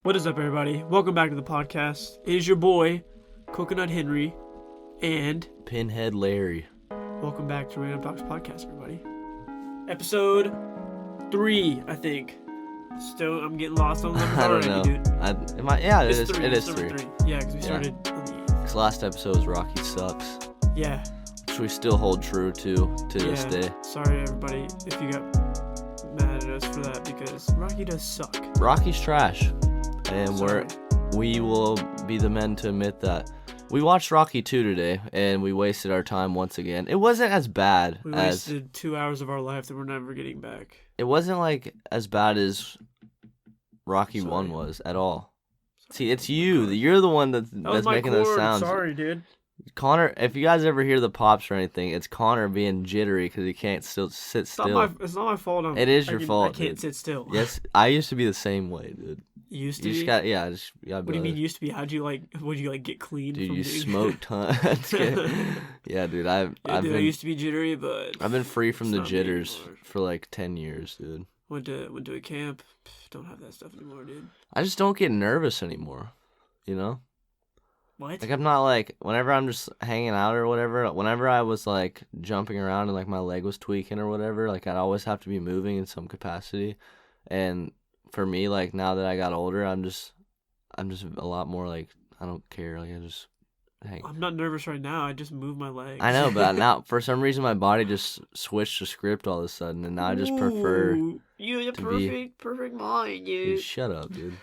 What is up, everybody? Welcome back to the podcast. It is your boy, Coconut Henry, and Pinhead Larry. welcome back to Random Talks Podcast, everybody. Episode 3, I think. Still, I'm getting lost on the numbers I don't already, know. dude. It is number 3. Yeah, because we started on the 8th. This last episode was Rocky Sucks, Yeah. which we still hold true to this day. Sorry, everybody, if you got mad at us for that, because Rocky does suck. Rocky's trash, and Sorry. we will be the men to admit that. We watched Rocky 2 today, and we wasted our time once again. It wasn't as bad We as... wasted 2 hours of our life that we're never getting back. It wasn't, like, as bad as Rocky Sorry. 1 was at all. See, it's you. You're the one that's making those sounds. Sorry, dude. Connor, if you guys ever hear the pops or anything, it's Connor being jittery because he can't still sit still. It's not my fault. It is your fault. I can't dude. sit still. Yes, I used to be the same way, dude. You used to You be? just got, yeah, just gotta What do you mean used to be? Would you get clean? Dude, from you doing- smoked tons. Yeah, dude, I used to be jittery, but I've been free from it's the not me jitters anymore. for like 10 years, dude. Went to a camp. Don't have that stuff anymore, dude. I just don't get nervous anymore, you know? What? Like, I'm not like, whenever I'm just hanging out or whatever, whenever I was like jumping around and like my leg was tweaking or whatever, like I'd always have to be moving in some capacity. And for me, like now that I got older, I'm just a lot more like, I don't care. Like I just hang. I'm not nervous right now. I just move my legs. I know, but now for some reason my body just switched to script all of a sudden, and now I just prefer. Ooh, you have to perfect mind, Dude, you. shut up, dude.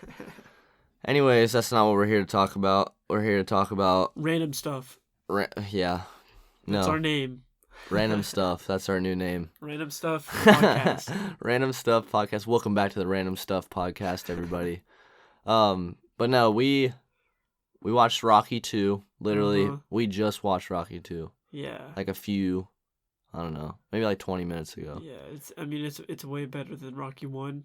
Anyways, that's not what we're here to talk about. We're here to talk about, Random stuff. yeah, no, That's our name. random stuff. That's our new name. Random stuff podcast. Random Stuff Podcast. Welcome back to the Random Stuff Podcast, everybody. But no, we watched Rocky 2. Literally, Uh-huh. we just watched Rocky 2. Yeah. Like a few, I don't know, maybe like 20 minutes ago. Yeah. It's way better than Rocky 1.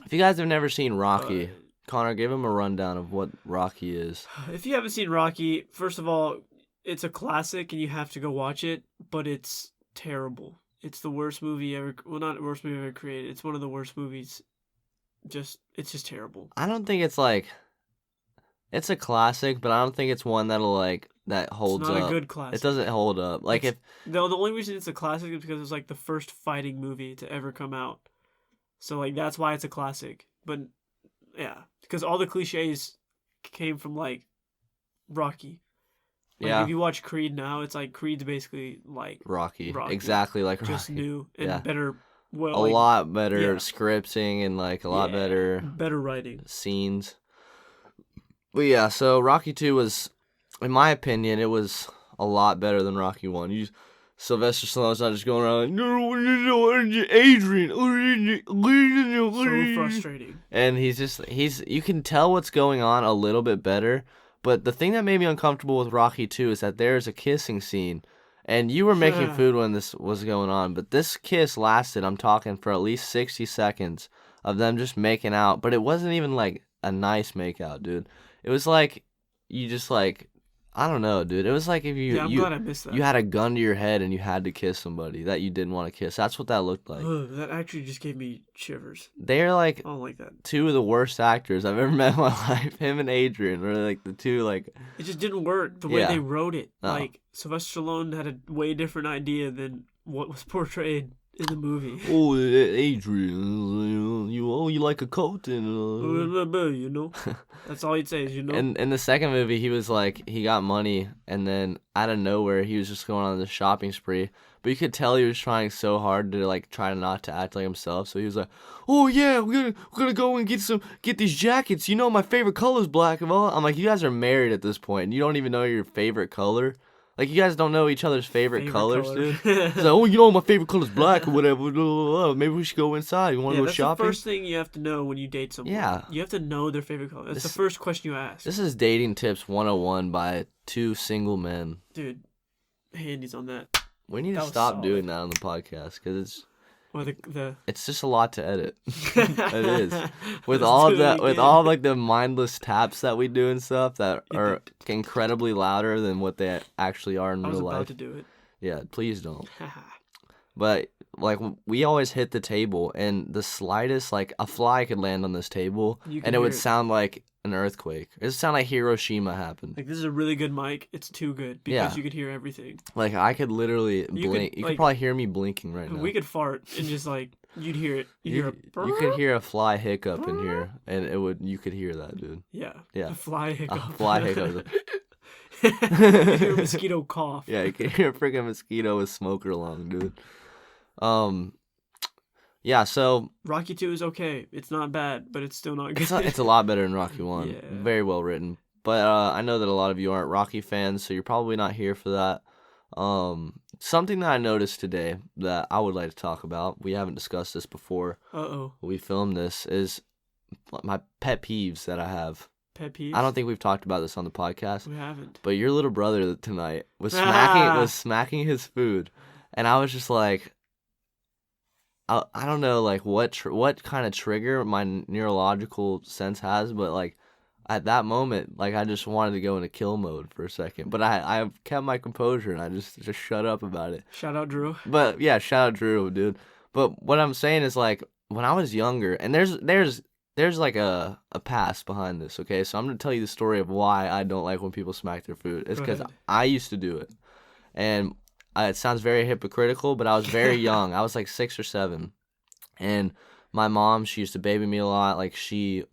If you guys have never seen Rocky, But Connor, give him a rundown of what Rocky is. if you haven't seen Rocky, first of all, it's a classic and you have to go watch it, but it's terrible. It's the worst movie ever. Well, not the worst movie ever created. It's one of the worst movies. It's just terrible. I don't think it's like, it's a classic, but I don't think it's one that holds It's not up. a good classic. It doesn't hold up. Like the only reason it's a classic is because it's like the first fighting movie to ever come out. So like that's why it's a classic. But yeah, because all the cliches came from like Rocky. Like, yeah, if you watch Creed now, it's like Creed's basically like Rocky. Rocky. Exactly like just Rocky. new and Yeah. better. Well, A like, lot better yeah. scripting and like a lot better better writing. scenes. But yeah, so Rocky 2 was, in my opinion, it was a lot better than Rocky 1. Sylvester Stallone's not just going around like, no, Adrian. So frustrating. And you can tell what's going on a little bit better. But the thing that made me uncomfortable with Rocky 2 is that there's a kissing scene. And you were making food when this was going on. But this kiss lasted, I'm talking, for at least 60 seconds of them just making out. But it wasn't even like a nice makeout, dude. It was like, you just like, I don't know, dude. It was like if I'm glad I missed that. you had a gun to your head and you had to kiss somebody that you didn't want to kiss. That's what that looked like. Ugh, that actually just gave me shivers. They're like I don't like that. two of the worst actors I've ever met in my life. Him and Adrian are like the two, like... It just didn't work the way Yeah. they wrote it. No. Like Sylvester Stallone had a way different idea than what was portrayed in the movie. Oh, Adrian, you like a coat and... You know, that's all he'd say is, you know. And in the second movie, he was like, he got money, and then out of nowhere, he was just going on this shopping spree. But you could tell he was trying so hard to like try not to act like himself. So he was like, "Oh yeah, we're gonna go and get these jackets. You know, my favorite color is black." And all. I'm like, you guys are married at this point, and you don't even know your favorite color. Like, you guys don't know each other's favorite colors, color. dude. He's like, "Oh, you know, my favorite color is black or whatever. Maybe we should go inside. You want to go that's shopping?" the first thing you have to know when you date someone. Yeah. You have to know their favorite color. That's the first question you ask. This is Dating Tips 101 by two single men. Dude, handies on that. We need That to was stop solid. doing that on the podcast because Or the it's just a lot to edit. It is. With Let's all do of it that, with again. all of, like the mindless taps that we do and stuff that are incredibly louder than what they actually are in I was real about life. to do it. Yeah, please don't. But like we always hit the table, and the slightest like a fly could land on this table, You can and it hear would it. sound like an earthquake. It would sound like Hiroshima happened. Like, this is a really good mic. It's too good because Yeah. you could hear everything. Like I could literally You blink. could, You could like, probably hear me blinking right now. We could fart and just like you'd hear it. You'd hear You could hear a fly hiccup in here, and you could hear that, dude. Yeah. Yeah. A fly hiccup. A fly hiccup. You could hear a mosquito cough. Yeah, you can hear a freaking mosquito with smoker lung, dude. Yeah, so Rocky 2 is okay. It's not bad, but it's still not good. it's a lot better than Rocky 1. Yeah. Very well written. But I know that a lot of you aren't Rocky fans, so you're probably not here for that. Something that I noticed today that I would like to talk about, we haven't discussed this before. Uh-oh. We filmed this, is my pet peeves that I have. Pet peeves? I don't think we've talked about this on the podcast. We haven't. But your little brother tonight was Ah. smacking his food, and I was just like, I don't know like what kind of trigger my neurological sense has, but like at that moment, like I just wanted to go into kill mode for a second, but I kept my composure and I just shut up about it. Shout out Drew. But yeah, shout out Drew, dude. But what I'm saying is like when I was younger, and there's like a past behind this, okay? So I'm gonna tell you the story of why I don't like when people smack their food. It's Go because ahead. I used to do it, and it sounds very hypocritical, but I was very young. I was like 6 or 7, and my mom, she used to baby me a lot. Like she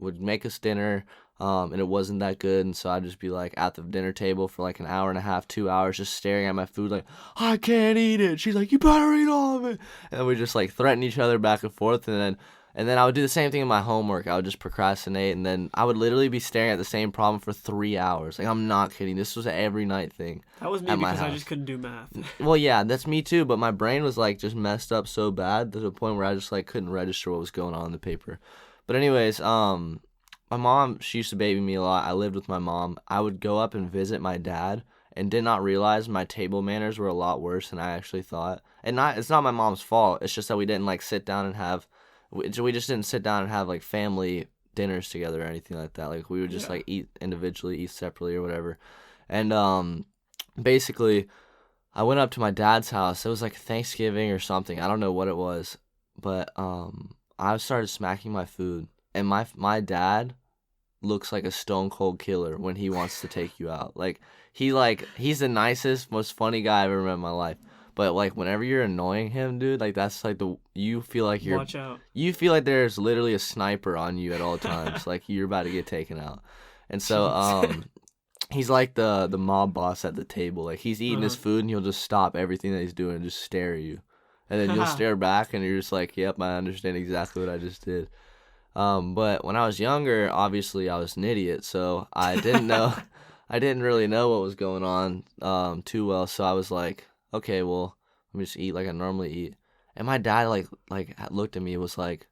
would make us dinner, and it wasn't that good, and so I'd just be like at the dinner table for like an hour and a half, 2 hours, just staring at my food like I can't eat it. She's like, you better eat all of it, and we just like threaten each other back and forth, and then I would do the same thing in my homework. I would just procrastinate, and then I would literally be staring at the same problem for 3 hours. Like, I'm not kidding. This was an every night thing. That was me at my because I house. just couldn't do math. Well, yeah, that's me too, but my brain was, like, just messed up so bad to the point where I just, like, couldn't register what was going on in the paper. But anyways, my mom, she used to baby me a lot. I lived with my mom. I would go up and visit my dad and did not realize my table manners were a lot worse than I actually thought. And it's not my mom's fault. It's just that we didn't, like, sit down and have... We just didn't sit down and have, like, family dinners together or anything like that. Like, we would just, like, eat individually, eat separately or whatever. And, basically, I went up to my dad's house. It was, like, Thanksgiving or something. I don't know what it was. But, I started smacking my food. And my dad looks like a stone cold killer when he wants to take you out. He's the nicest, most funny guy I've ever met in my life. But, like, whenever you're annoying him, dude, like, that's, like, you feel like you're... Watch out. You feel like there's literally a sniper on you at all times. Like, you're about to get taken out. And so, he's like the mob boss at the table. Like, he's eating his food, and he'll just stop everything that he's doing and just stare at you. And then you'll stare back, and you're just like, yep, I understand exactly what I just did. But when I was younger, obviously, I was an idiot, so I didn't know... I didn't really know what was going on too well, so I was like... Okay, well, let me just eat like I normally eat. And my dad like looked at me and was like,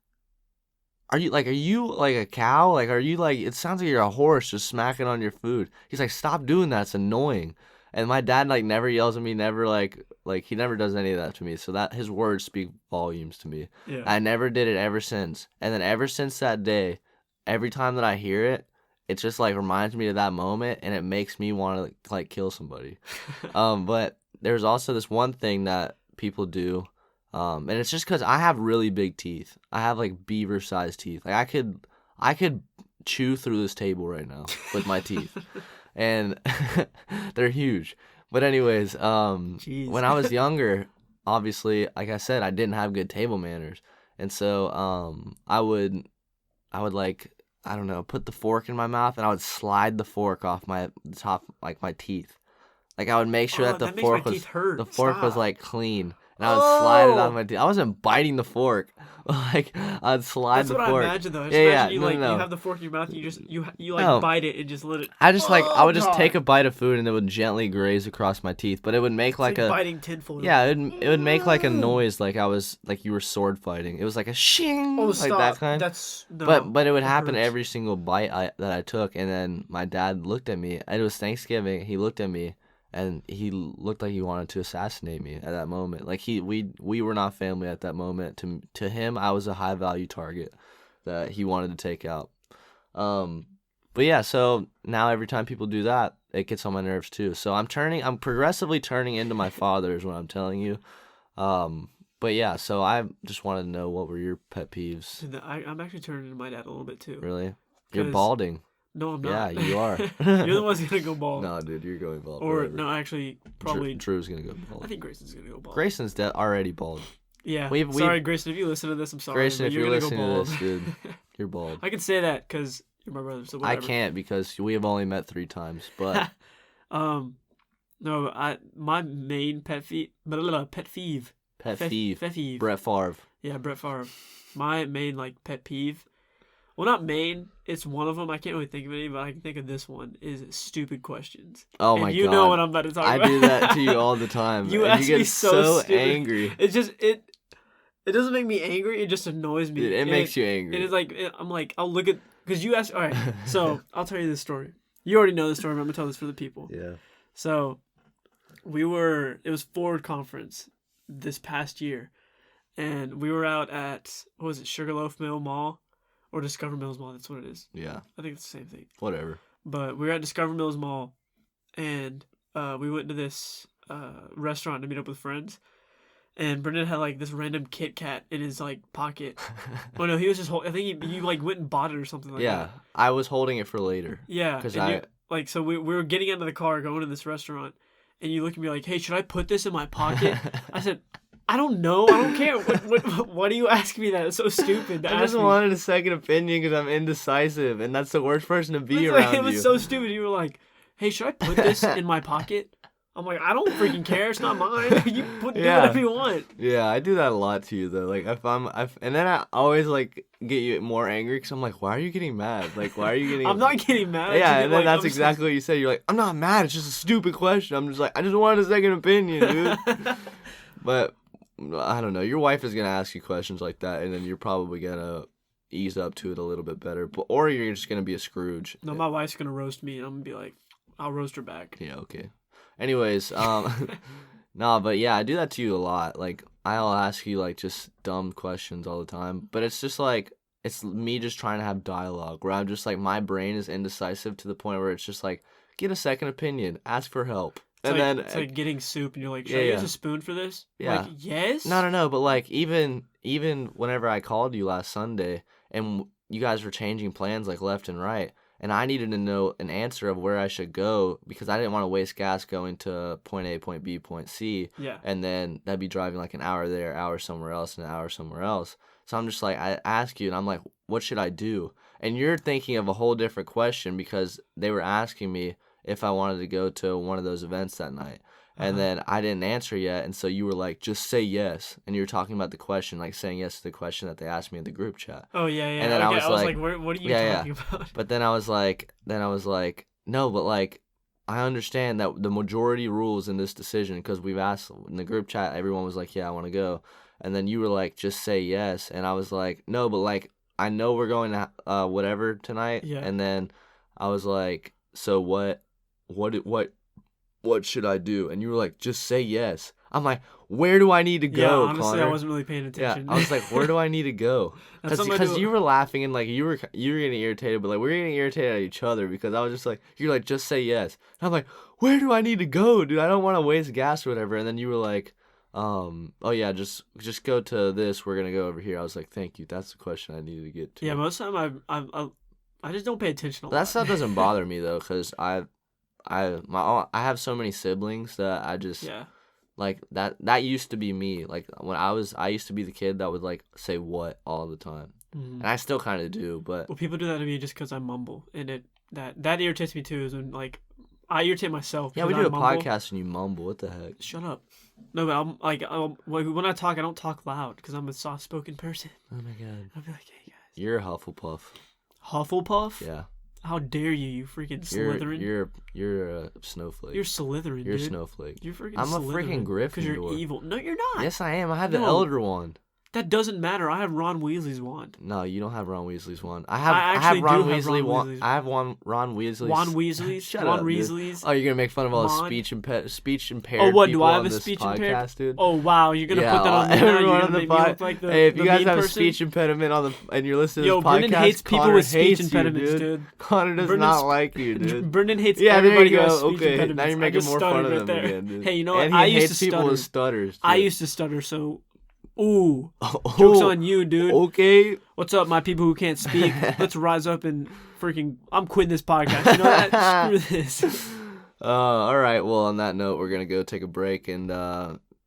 are you like a cow? Like, are you like, it sounds like you're a horse just smacking on your food. He's like, stop doing that. It's annoying. And my dad like never yells at me, never like he never does any of that to me. So that his words speak volumes to me. Yeah. I never did it ever since. And then ever since that day, every time that I hear it, it just like reminds me of that moment, and it makes me want to like kill somebody. But there's also this one thing that people do, and it's just because I have really big teeth. I have like beaver-sized teeth. Like I could chew through this table right now with my teeth, and they're huge. But anyways, Jeez. when I was younger, obviously, like I said, I didn't have good table manners, and so I would like, I don't know, put the fork in my mouth, and I would slide the fork off my top, like my teeth. Like, I would make sure that the that makes fork my was teeth hurt. the fork was Stop. like clean, and I would slide it Oh! on my teeth. I wasn't biting the fork, like I'd slide That's the what fork. I imagine though. I just Yeah, imagine you no, like no. you have the fork in your mouth, and you like No. bite it and just let it. I just like I would just God. take a bite of food, and it would gently graze across my teeth, but it would make It's like a biting tinfoil. yeah, it would make like a noise, like I was like you were sword fighting. It was like a shing, Oh, like stop. that kind. That's no. But it would that happen hurts. every single bite that I took, and then my dad looked at me. And it was Thanksgiving. He looked at me, and he looked like he wanted to assassinate me at that moment. Like we were not family at that moment. To him, I was a high value target that he wanted to take out. But yeah, so now every time people do that, it gets on my nerves too. So I'm progressively turning into my father is what I'm telling you. But yeah, so I just wanted to know what were your pet peeves. Dude, I'm actually turning into my dad a little bit too. Really? You're 'Cause- balding. No, I'm Yeah, not. you are. You're the one's gonna go bald. No, dude, you're going bald. Or whatever. no, actually, probably. Drew's gonna go bald. I think Grayson's gonna go bald. Grayson's already bald. Yeah. We've- sorry, Grayson, if you listen to this, I'm sorry. Grayson, but if you're you're gonna listening go bald. to this, dude, you're bald. I can say that because you're my brother. So I whatever. can't because we have only met 3 times. But No, my main pet peeve. Pet peeve. pet peeve. Pet peeve. Brett Favre. Yeah, Brett Favre. My main like pet peeve. Well, not main. It's one of them. I can't really think of any, but I can think of this one. Is stupid questions. Oh and my you god. know what I'm about to talk I about. do that to you all the time. You and ask you get me so stupid. angry. It's just it doesn't make me angry. It just annoys me. Dude, it makes you angry. It is like I'm like I'll look at because you asked. All right, so I'll tell you this story. You already know the story, but I'm gonna tell this for the people. Yeah. So it was Ford Conference this past year, and we were out at what was it, Sugarloaf Mill Mall or Discover Mills Mall? That's what it is. Yeah. I think it's the same thing. Whatever. But we were at Discover Mills Mall, and we went to this restaurant to meet up with friends. And Brendan had like this random Kit Kat in his like pocket. Oh no, he was just I think you like went and bought it or something like that. Yeah. I was holding it for later. Yeah. Because like so we were getting out of the car going to this restaurant, and you look at me like, hey, should I put this in my pocket? I said, I don't know. I don't care. What do you ask me that? It's so stupid. To I ask just me. wanted a second opinion because I'm indecisive, and that's the worst person to be around It was you. so stupid. You were like, hey, should I put this in my pocket? I'm like, I don't freaking care. It's not mine. You do whatever you want. Yeah, I do that a lot to you though. Like and then I always like get you more angry because I'm like, why are you getting mad? Like, why are you getting? I'm not getting mad. Yeah, and then like, that's exactly what you said. You're like, I'm not mad. It's just a stupid question. I'm just like, I just wanted a second opinion, dude. But I don't know. Your wife is gonna ask you questions like that, and then you're probably gonna ease up to it a little bit better. Or you're just gonna be a Scrooge. No, my wife's gonna roast me, and I'm gonna be like, I'll roast her back. Yeah. Okay. Anyways, no, but yeah, I do that to you a lot. Like, I'll ask you like just dumb questions all the time, but it's just like it's me just trying to have dialogue where I'm just like my brain is indecisive to the point where it's just like get a second opinion, ask for help, It's like getting soup, and you're like, should I use a spoon for this? Yeah. Like, yes. No, but like even whenever I called you last Sunday and you guys were changing plans like left and right. And I needed to know an answer of where I should go because I didn't want to waste gas going to point A, point B, point C. Yeah. And then that'd be driving like an hour there, hour somewhere else, and an hour somewhere else. So I'm just like, I ask you, and I'm like, what should I do? And you're thinking of a whole different question because they were asking me if I wanted to go to one of those events that night. And then I didn't answer yet, and so you were like, just say yes. And you were talking about the question, like saying yes to the question that they asked me in the group chat. Oh, yeah. And then I was like, what are you talking about? But then I was like, no, but like, I understand that the majority rules in this decision because we've asked in the group chat, everyone was like, yeah, I want to go. And then you were like, just say yes. And I was like, no, but like, I know we're going to whatever tonight. Yeah. And then I was like, so what should I do? And you were like, just say yes. I'm like, where do I need to go, honestly, Connor? I wasn't really paying attention. Yeah, I was like, where do I need to go? Because you were laughing and like you were getting irritated, but like we were getting irritated at each other because I was just like, you're like, just say yes. And I'm like, where do I need to go, dude? I don't want to waste gas or whatever. And then you were like, oh yeah, just go to this. We're gonna go over here. I was like, thank you. That's the question I needed to get to. Yeah, most of the time I just don't pay attention a lot. That stuff doesn't bother me though, because I have so many siblings that I just like that used to be me. Like when I used to be the kid that would like say what all the time, and I still kind of do. But well, people do that to me just because I mumble, and that irritates me too. Is when like I irritate myself. Yeah, we do a podcast and you mumble. What the heck? Shut up. No, but I'm like when I talk, I don't talk loud because I'm a soft-spoken person. Oh my god. I'll be like, hey guys. You're a Hufflepuff. Hufflepuff? Yeah. How dare you freaking Slytherin? You're a snowflake. You're Slytherin, You're dude. a snowflake. You're freaking I'm Slytherin. a freaking Gryffindor. Because you're evil. No, you're not. Yes, I am. I have the No. Elder Wand. That doesn't matter. I have Ron Weasley's wand. No, you don't have Ron Weasley's wand. I actually have Ron do have Weasley Ron wand. Weasley's. I have Ron Weasley's. Ron Weasley's. Shut Ron up, dude. Weasley's. Oh, you're gonna make fun of all the Mon- speech impaired Oh, what? people Do I have on a this speech podcast, impaired? dude. Oh wow, you're gonna put that on me now? everyone You're on gonna the make me look like the Hey, if the you guys mean have a person? speech impediment and you're listening to Yo, this podcast, Brendan hates people Connor with speech hates you, impediments, dude. Connor does Brendan's- not like you, dude. Brendan hates Yeah, there everybody you who has go. speech Okay, impediments. now you're I making just more fun stuttered of right them there. again, dude. Hey, you know what? And he I used hates to people stutter. with stutters. I too. used to stutter, so Ooh. Oh, Joke's on you, dude. Okay. What's up, my people who can't speak? Let's rise up and freaking... I'm quitting this podcast. You know that? Screw this. All right. Well, on that note, we're going to go take a break and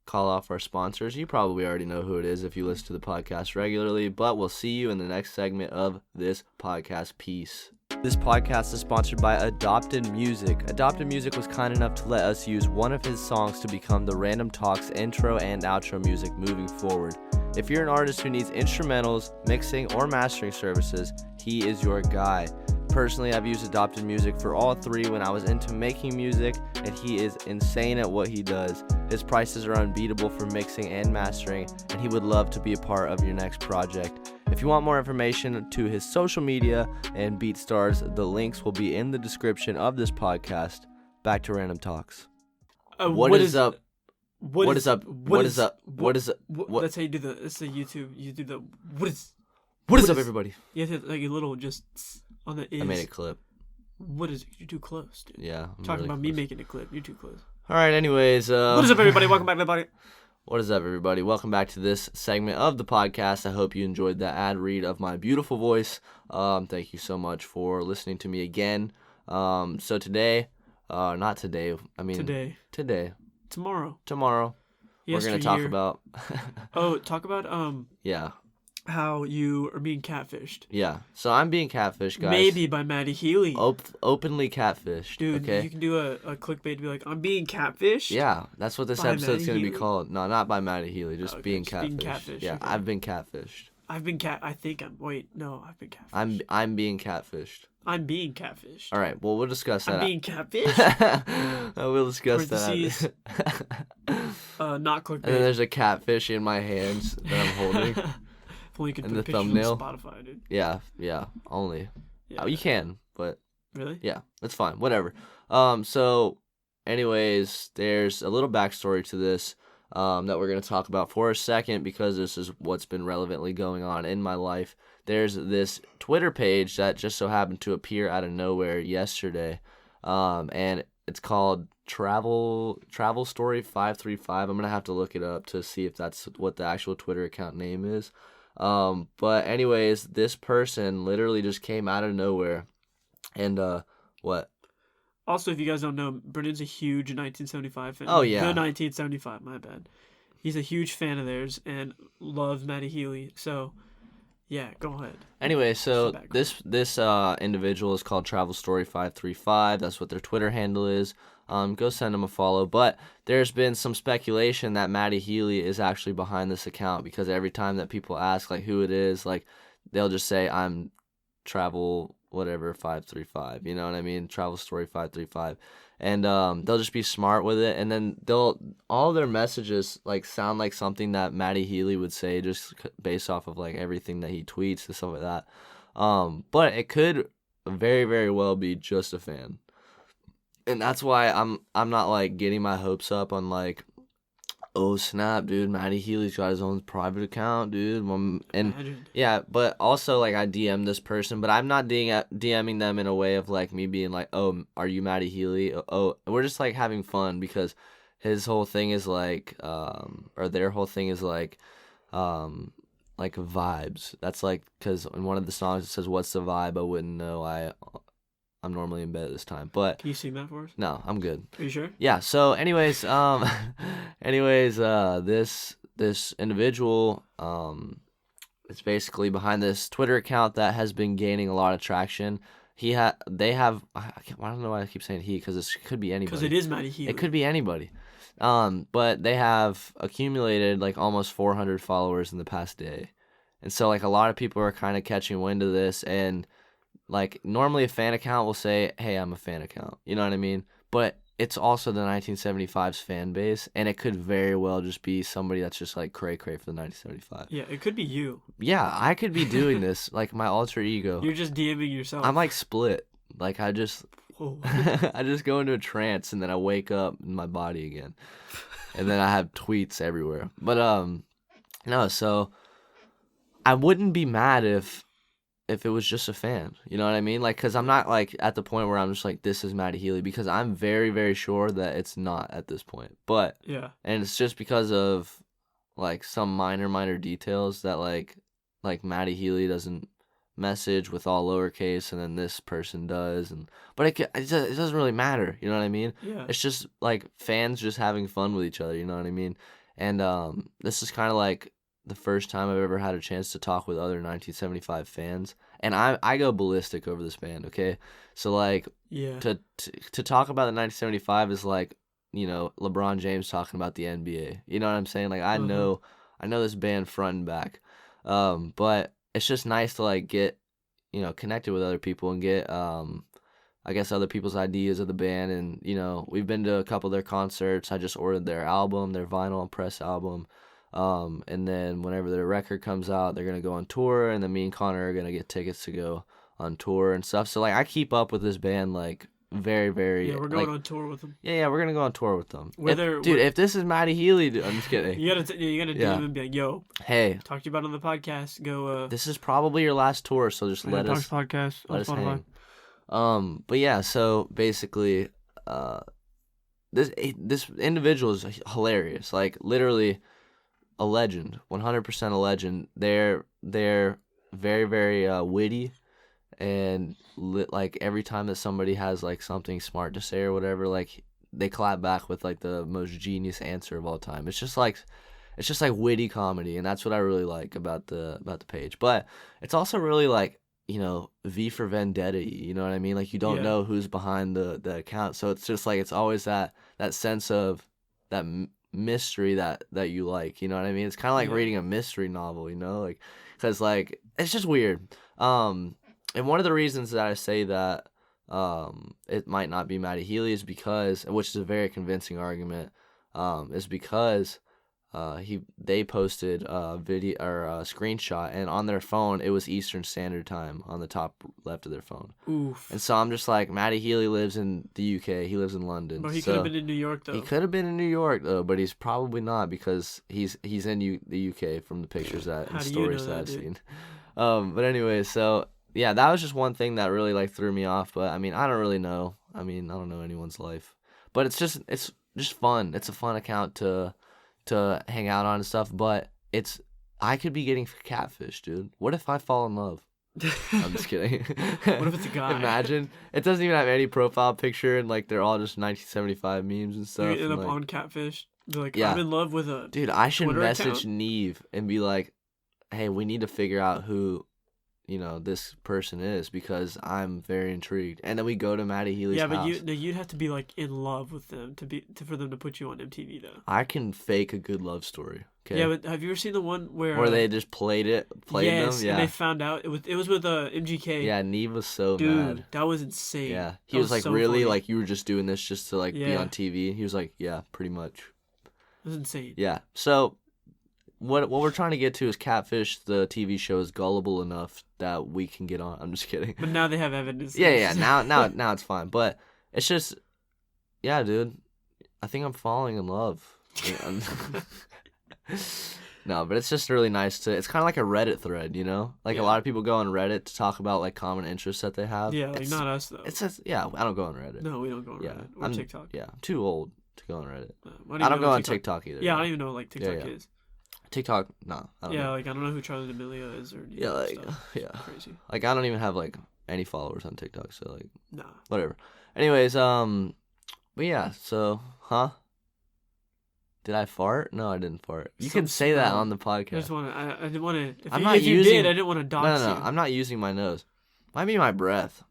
call off our sponsors. You probably already know who it is if you listen to the podcast regularly, but we'll see you in the next segment of this podcast. Peace. This podcast is sponsored by Adopted Music. Adopted Music was kind enough to let us use one of his songs to become the Random Talks intro and outro music moving forward. If you're an artist who needs instrumentals, mixing, or mastering services, he is your guy. Personally, I've used Adopted Music for all three when I was into making music, and he is insane at what he does. His prices are unbeatable for mixing and mastering, and he would love to be a part of your next project. If you want more information to his social media and BeatStars, the links will be in the description of this podcast. Back to Random Talks. What is up? What is up? What is up? What is up? That's how you do the... It's the YouTube. You do the... What is up, everybody? You have to like a little just on the is. I made a clip. What is it? You're too close, dude. Yeah. I'm Talking really about close. me making a clip. You're too close. All right, anyways. What is up, everybody? Welcome back, everybody. What is up, everybody? Welcome back to this segment of the podcast. I hope you enjoyed the ad read of my beautiful voice. Thank you so much for listening to me again. So today, not today, I mean... Today. Tomorrow. We're going to talk about... talk about, yeah. how you are being catfished. Yeah. So I'm being catfished, guys. Maybe by Maddie Healy. Openly catfished. Dude, okay? You can do a clickbait to be like, I'm being catfished. Yeah, that's what this episode's going to be called. No, not by Maddie Healy, just being catfished. Being catfished. Yeah, okay. I've been catfished. I've been I've been catfished. I'm being catfished. I'm being catfished. All right, well, we'll discuss that. I'm being catfished? We'll discuss that. Not clickbait. And then there's a catfish in my hands that I'm holding. If only you could and put the pictures thumbnail. on Spotify, dude. Yeah, only. Yeah. Oh, you can, but... Really? Yeah, that's fine. Whatever. So, anyways, there's a little backstory to this that we're going to talk about for a second because this is what's been relevantly going on in my life. There's this Twitter page that just so happened to appear out of nowhere yesterday, and it's called Travel Story 535. I'm going to have to look it up to see if that's what the actual Twitter account name is. But anyways, this person literally just came out of nowhere. And, what? Also, if you guys don't know, Brennan's a huge 1975 fan. Oh, yeah. The 1975, my bad. He's a huge fan of theirs and loves Maddie Healy. So, yeah, go ahead. Anyway, so this individual is called Travel Story 535. That's what their Twitter handle is. Go send them a follow. But there's been some speculation that Maddie Healy is actually behind this account because every time that people ask, like, who it is, like, they'll just say, I'm Travel... whatever 535, you know what I mean? Travel Story 535, and they'll just be smart with it, and then all their messages like sound like something that Maddie Healy would say just based off of like everything that he tweets and stuff like that. But it could very, very well be just a fan, and that's why I'm not like getting my hopes up on like, oh snap, dude, Maddie Healy's got his own private account, dude. And Imagine. yeah, but also like I DM this person, but I'm not DMing them in a way of like me being like, oh, are you Maddie Healy? Oh, we're just like having fun because his whole thing is like, or their whole thing is like vibes. That's like, because in one of the songs it says, "What's the vibe?" I wouldn't know. I'm normally in bed at this time, but... Can you sing that for us? No, I'm good. Are you sure? Yeah, so anyways, this individual, is basically behind this Twitter account that has been gaining a lot of traction. I don't know why I keep saying he, because it could be anybody. Because it is Maddie Healy. It could be anybody. But they have accumulated like almost 400 followers in the past day. And so like a lot of people are kind of catching wind of this, and like, normally a fan account will say, hey, I'm a fan account. You know what I mean? But it's also the 1975's fan base, and it could very well just be somebody that's just, like, cray-cray for the 1975. Yeah, it could be you. Yeah, I could be doing this, like, my alter ego. You're just DMing yourself. I'm, like, split. Like, I just go into a trance, and then I wake up in my body again. And then I have tweets everywhere. But, no, so I wouldn't be mad if it was just a fan, you know what I mean? Like, because I'm not, like, at the point where I'm just like, this is Maddie Healy, because I'm very, very sure that it's not at this point. But, yeah. And it's just because of, like some minor details that like Matty Healy doesn't message with all lowercase, and then this person does, but it doesn't really matter, you know what I mean? Yeah. It's just like fans just having fun with each other, you know what I mean? And this is kind of like the first time I've ever had a chance to talk with other 1975 fans, and I go ballistic over this band, okay? So like Yeah. to talk about the 1975 is like, you know, LeBron James talking about the NBA. You know what I'm saying? Like I know this band front and back. But it's just nice to like get, you know, connected with other people and get I guess other people's ideas of the band. And you know, we've been to a couple of their concerts. I just ordered their album, their vinyl and press album. And then whenever their record comes out, they're gonna go on tour, and then me and Connor are gonna get tickets to go on tour and stuff. So like I keep up with this band like very, very. Yeah, we're going like, on tour with them. Yeah, we're gonna go on tour with them. Whether If this is Matty Healy, dude, I'm just kidding. you gotta DM him and be like, "Yo, Hey, talk to you about it on the podcast." Go. This is probably your last tour, so just let us podcast. let us hang. But yeah, so basically, this individual is hilarious. Like literally a legend, 100% a legend. They're very, very witty, and like every time that somebody has like something smart to say or whatever, like they clap back with like the most genius answer of all time. It's just like witty comedy, and that's what I really like about the page. But it's also really like, you know, V for Vendetta, you know what I mean? Like you don't know who's behind the account, so it's just like it's always that sense of that mystery that you like, you know what I mean? It's kind of like reading a mystery novel, you know, like because like it's just weird. And one of the reasons that I say that it might not be Matty Healy is because, which is a very convincing argument, is because they posted a video or a screenshot, and on their phone it was Eastern Standard Time on the top left of their phone. Oof. And so I'm just like, Matty Healy lives in the UK. He lives in London. But he could have been in New York though. He could have been in New York though, but he's probably not because he's in the UK from the pictures and stories that I've seen. But anyway, so yeah, that was just one thing that really like threw me off. But I mean, I don't really know. I mean, I don't know anyone's life, but it's just fun. It's a fun account to hang out on and stuff. But I could be getting catfish, dude. What if I fall in love? I'm just kidding. What if it's a guy? Imagine it doesn't even have any profile picture, and like they're all just 1975 memes and stuff. You end up like, on Catfish. Be like, I'm in love with a dude. I should Twitter message account. Neve and be like, hey, we need to figure out who, you know, this person is because I'm very intrigued. And then we go to Matty Healy's house. Yeah, but you'd have to be like in love with them for them to put you on MTV though. I can fake a good love story. Okay. Yeah, but have you ever seen the one where they just played them? Yeah. And they found out it was with MGK. Yeah, Neve was so Dude, mad. that was insane. Yeah, he That was like, so really, funny. like you were just doing this just to like be on TV. He was like, yeah, pretty much. It was insane. Yeah. So what we're trying to get to is Catfish, the TV show, is gullible enough that we can get on. I'm just kidding. But now they have evidence. Yeah. Now it's fine. But it's just, yeah, dude. I think I'm falling in love. No, but it's just really nice it's kind of like a Reddit thread, you know? Like a lot of people go on Reddit to talk about like common interests that they have. Yeah, like not us though. It's just, yeah, I don't go on Reddit. No, we don't go on Reddit or TikTok. Yeah, I'm too old to go on Reddit. I don't go on TikTok either. Yeah, I don't even know like TikTok is. TikTok, no. I don't know. Like I don't know who Charlie D'Amelio is or stuff. Crazy. Like I don't even have like any followers on TikTok, so like nah. Whatever. Anyways, but yeah, so did I fart? No, I didn't fart. You can say that on the podcast. I didn't want to. If you did, I didn't want to dox you. No, I'm not using my nose. Might be my breath.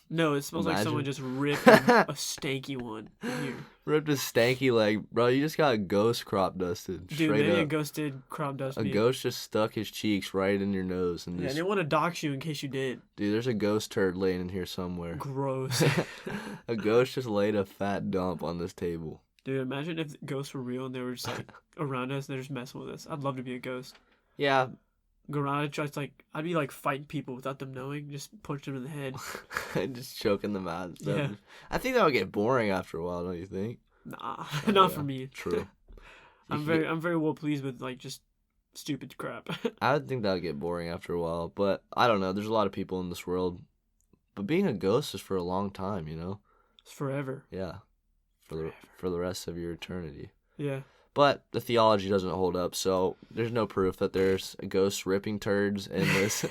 No, it smells like someone just ripped a stanky one in here. Ripped a stanky leg. Bro, you just got a ghost crop dusted. Dude, maybe a ghost did crop dust me. A ghost just stuck his cheeks right in your nose. And I didn't want to dox you in case you did. Dude, there's a ghost turd laying in here somewhere. Gross. A ghost just laid a fat dump on this table. Dude, imagine if ghosts were real and they were just like around us and they're just messing with us. I'd love to be a ghost. Yeah. Go around, I'd be like fighting people without them knowing, just punch them in the head. Just choking them out and stuff. Yeah. I think that would get boring after a while, don't you think? Nah, not for me. True. I'm very well pleased with like just stupid crap. I would think that would get boring after a while, but I don't know. There's a lot of people in this world, but being a ghost is for a long time, you know. It's forever. Yeah. For the rest of your eternity. Yeah. But the theology doesn't hold up, so there's no proof that there's ghosts ripping turds in this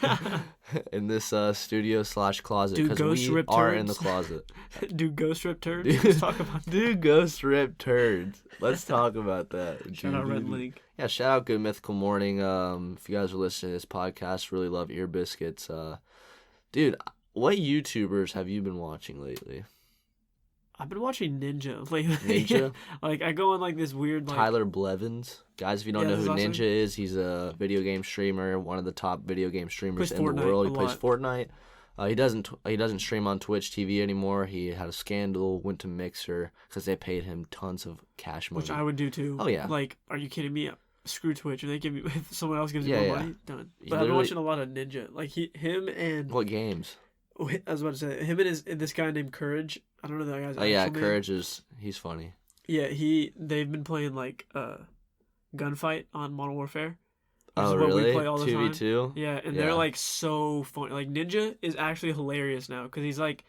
in this studio/closet Do because ghosts we rip are in the turds? closet. Do ghost rip turds? Let's talk about that. Do ghosts rip turds? Let's talk about that. Shout out Red Link. Yeah, shout out Good Mythical Morning. If you guys are listening to this podcast, really love Ear Biscuits. Dude, what YouTubers have you been watching lately? I've been watching Ninja lately. Ninja? Like, I go on, like, this weird, like... Tyler Blevins. Guys, if you don't know this who is awesome. Ninja is, he's a video game streamer, one of the top video game streamers Plays in the Fortnite world. a He plays lot. Fortnite. He doesn't stream on Twitch TV anymore. He had a scandal, went to Mixer, because they paid him tons of cash money. Which I would do, too. Oh, yeah. Like, are you kidding me? Screw Twitch. If they give me... If someone else gives me Yeah, more yeah. money, done. He But I've been literally- watching a lot of Ninja. Like, him and... What games? I was about to say, him and this guy named Courage. I don't know that guy's Oh, yeah, actual name. Courage he's funny. Yeah, they've been playing, like, Gunfight on Modern Warfare. Which Oh, is what really? we play all the time. 2v2? Yeah, and Yeah. they're, like, so funny. Like, Ninja is actually hilarious now, because he's, like,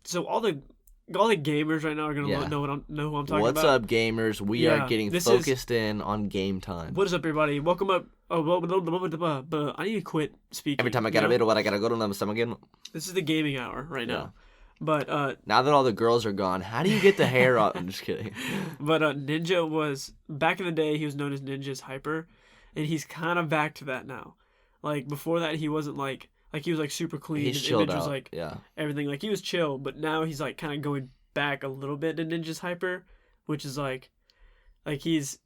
so all the gamers right now are gonna Yeah. know who I'm talking What's about. up, gamers? We Yeah, are getting this focused in on game time. What is up, everybody? Welcome up. Oh, but I need to quit speaking. Every time I you got a know? video, what I gotta go to them again. This is the gaming hour right now. But Now that all the girls are gone, how do you get the hair off? I'm just kidding. Ninja was back in the day. He was known as Ninja's Hyper, and he's kind of back to that now. Like before that, he wasn't like he was like super clean. He's His chilled image was out. like Yeah. everything. Like he was chill, but now he's like kind of going back a little bit to Ninja's Hyper, which is like he's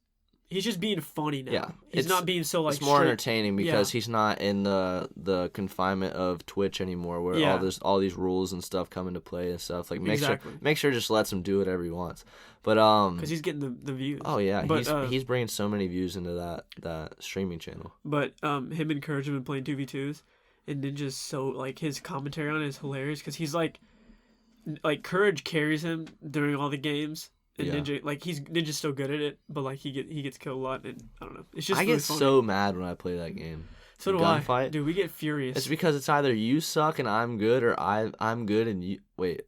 just being funny now. Yeah, He's not being so like it's more straight. entertaining because he's not in the confinement of Twitch anymore, where Yeah. all these rules and stuff come into play and stuff. Like Exactly. Mixer just lets him do whatever he wants. But Because he's getting the views. oh yeah, But, he's bringing so many views into that streaming channel. But him and Courage have been playing 2v2s, and Ninja's so like his commentary on it is hilarious because he's like Courage carries him during all the games, and Yeah. Ninja's so good at it, but like he gets killed a lot, and I don't know. It's just I really get funny. so mad when I play that game. So do Gunfight. I. Dude, we get furious. It's because it's either you suck and I'm good, or I'm good and you wait.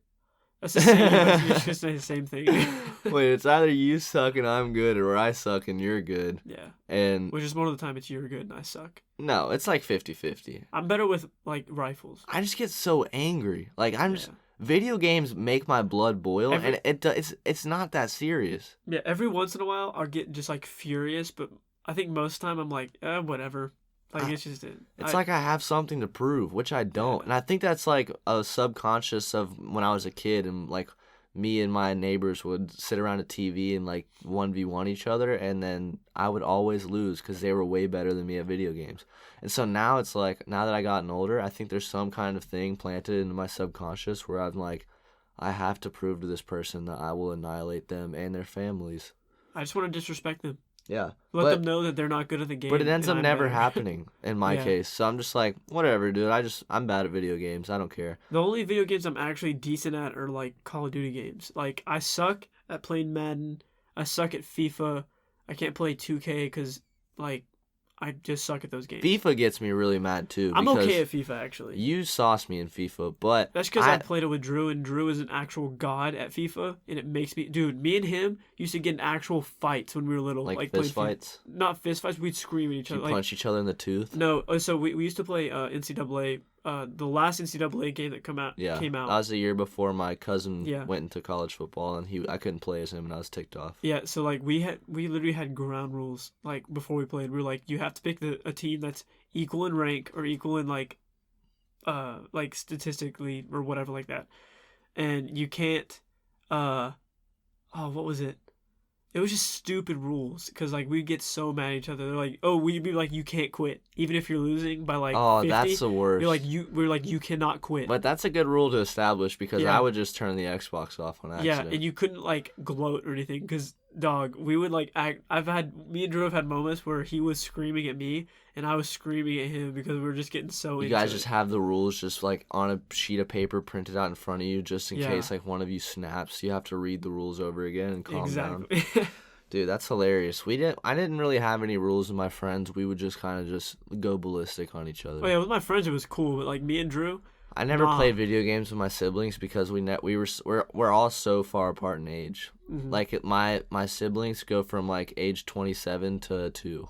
That's the same. That's just the same thing. Wait, it's either you suck and I'm good, or I suck and you're good. Yeah. And Which is more of the time it's you're good and I suck. no, it's like 50-50. I'm better with like rifles. I just get so angry. Like I'm just Yeah. video games make my blood boil, Every- and it's not that serious. Yeah. Every once in a while I'll get just like furious, but I think most time I'm like, whatever. Like it's just it. It's like I have something to prove, which I don't. Yeah. And I think that's like a subconscious of when I was a kid, and like me and my neighbors would sit around a TV and like 1v1 each other, and then I would always lose because they were way better than me at video games. And so now it's like, now that I gotten older, I think there's some kind of thing planted into my subconscious where I'm like, I have to prove to this person that I will annihilate them and their families. I just want to disrespect them. Yeah. Let them know that they're not good at the game. But it ends and up I'm never better. happening in my Yeah. case. So I'm just like, whatever, dude. I'm bad at video games. I don't care. The only video games I'm actually decent at are like Call of Duty games. Like I suck at playing Madden. I suck at FIFA. I can't play 2K because like I just suck at those games. FIFA gets me really mad too. I'm because okay at FIFA actually. You sauce me in FIFA, but That's because I played it with Drew, and Drew is an actual god at FIFA, and it makes me, dude. Me and him used to get in actual fights when we were little, like playing fist fights. Not fist fights. We'd scream at each You other. Like, punch each other in the tooth. no, so we used to play NCAA. The last NCAA game that came out. Yeah, that was the year before my cousin went into college football, and I couldn't play as him, and I was ticked off. Yeah, so like we literally had ground rules like before we played. We were like, you have to pick a team that's equal in rank or equal in like statistically or whatever like that, and you can't what was it? It was just stupid rules because like we'd get so mad at each other. They're like, oh, we'd be like, you can't quit even if you're losing by like 50. That's the worst. We're like you cannot quit. But that's a good rule to establish because I would just turn the Xbox off on accident. Yeah, and you couldn't like gloat or anything because dog, we would like act. Me and Drew have had moments where he was screaming at me and I was screaming at him because we were just getting so. You guys just have the rules just like on a sheet of paper printed out in front of you just in case like one of you snaps. You have to read the rules over again and calm down. Dude, that's hilarious. I didn't really have any rules with my friends. We would just kind of just go ballistic on each other. Oh yeah, with my friends it was cool, but like me and Drew, I never Nah. played video games with my siblings because we're all so far apart in age. Mhm. Like my siblings go from like age 27 to 2.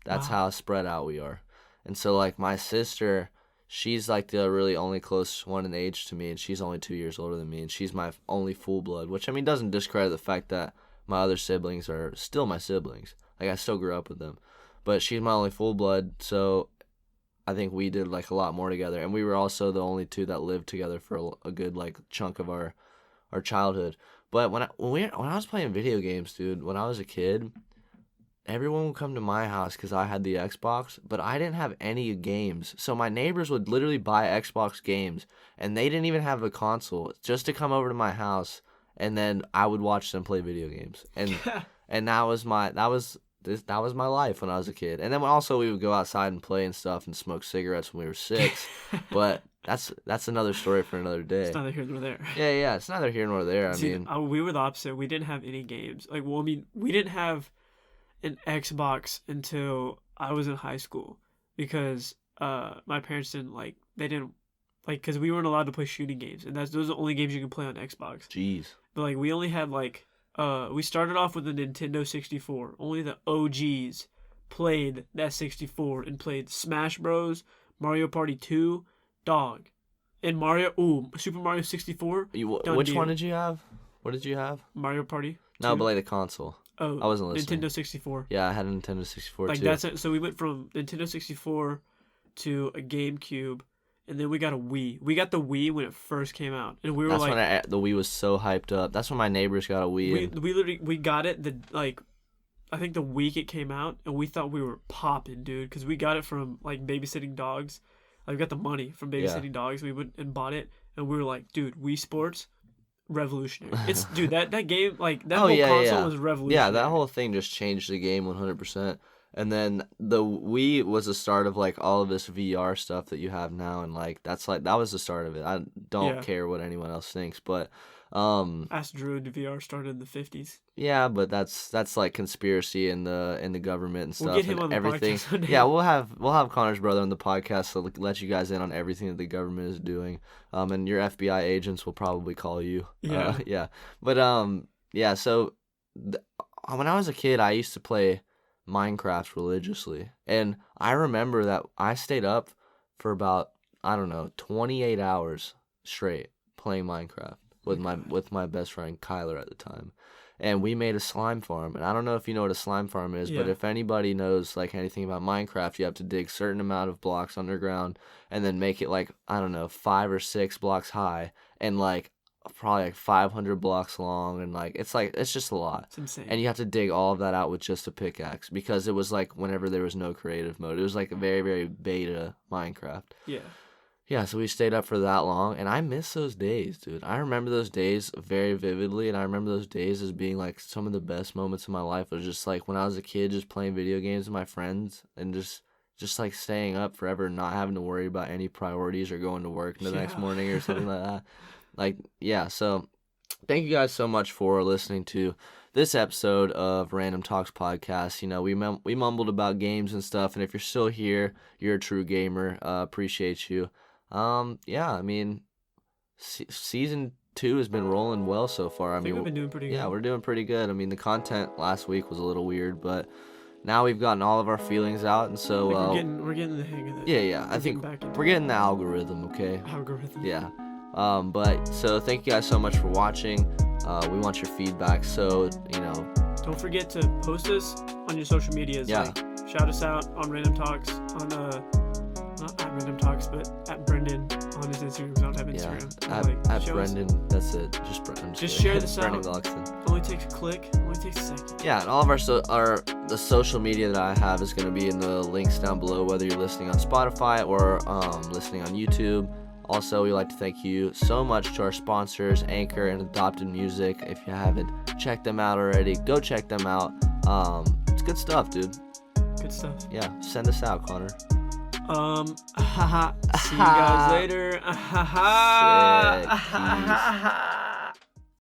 That's Wow. how spread out we are. And so like my sister, she's like the really only close one in age to me, and she's only 2 years older than me, and she's my only full blood, which I mean doesn't discredit the fact that my other siblings are still my siblings. Like I still grew up with them. But she's my only full blood, so I think we did like a lot more together, and we were also the only two that lived together for a good like chunk of our childhood. But when I was playing video games, dude, when I was a kid, everyone would come to my house because I had the Xbox, but I didn't have any games. So my neighbors would literally buy Xbox games, and they didn't even have a console just to come over to my house, and then I would watch them play video games. And that was my life when I was a kid. And then also we would go outside and play and stuff and smoke cigarettes when we were 6. But that's another story for another day. It's neither here nor there. Yeah, it's neither here nor there. See, we were the opposite. We didn't have any games. Like, well, I mean, we didn't have an Xbox until I was in high school because my parents didn't like. They didn't like because we weren't allowed to play shooting games, and those are the only games you can play on Xbox. Jeez. But like, we only had like. We started off with the Nintendo 64. Only the OGs played that 64 and played Smash Bros, Mario Party 2, Dog, and Super Mario 64. Which one did you have? What did you have? Mario Party 2. No, but like the console. Oh, I wasn't listening. Nintendo 64. Yeah, I had a Nintendo 64 like too. that's it. So we went from Nintendo 64 to a GameCube. And then we got a Wii. We got the Wii when it first came out, and we were that's like, when the Wii was so hyped up. That's when my neighbors got a Wii. we literally got it I think the week it came out, and we thought we were popping, dude, because we got it from like babysitting dogs. Like, we got the money from babysitting dogs. We went and bought it, and we were like, dude, Wii Sports, revolutionary. It's dude that game like that whole console was revolutionary. Yeah, that whole thing just changed the game 100%. And then the Wii was the start of like all of this VR stuff that you have now, and like that was the start of it. I don't care what anyone else thinks, but Ask Drew, VR started in the 50s. Yeah, but that's like conspiracy in the government and stuff. We'll get him and on the everything. podcast someday. Yeah, we'll have Connor's brother on the podcast to let you guys in on everything that the government is doing. And your FBI agents will probably call you. Yeah. Yeah. But yeah. So when I was a kid, I used to play Minecraft religiously, and I remember that I stayed up for about 28 hours straight playing Minecraft with my best friend Kyler at the time, and we made a slime farm. And I don't know if you know what a slime farm is, but if anybody knows like anything about Minecraft, you have to dig certain amount of blocks underground and then make it like 5 or 6 blocks high and like probably like 500 blocks long, and like it's just a lot. It's insane. And you have to dig all of that out with just a pickaxe, because it was like whenever there was no creative mode. It was like a very, very beta Minecraft. Yeah, so we stayed up for that long, and I miss those days, dude. I remember those days very vividly, and I remember those days as being like some of the best moments of my life. It was just like when I was a kid, just playing video games with my friends and just like staying up forever and not having to worry about any priorities or going to work the next morning or something like that. Like, yeah, so thank you guys so much for listening to this episode of Random Talks Podcast. You know, we mumbled about games and stuff, and if you're still here, you're a true gamer. Appreciate you. Yeah, I mean, season 2 has been rolling well so far. I mean, we've been doing pretty good. Yeah, we're doing pretty good. I mean, the content last week was a little weird, but now we've gotten all of our feelings out, and so we're getting the hang of it. Yeah. I think we're getting the algorithm, okay? Yeah. But so thank you guys so much for watching. We want your feedback, so don't forget to post us on your social medias. Yeah. Like, shout us out on Random Talks on not at Random Talks, but at Brendan on his Instagram. I don't have Instagram. At Brendan. That's it. Just Brendan. Just share this Brendan out. Gluckson. Only takes a click. Only takes a second. Yeah, and all of the social media that I have is going to be in the links down below, whether you're listening on Spotify or listening on YouTube. Also, we'd like to thank you so much to our sponsors, Anchor and Adopted Music. If you haven't checked them out already, go check them out. It's good stuff, dude. Good stuff. Yeah, send us out, Connor. See you guys later. Sick.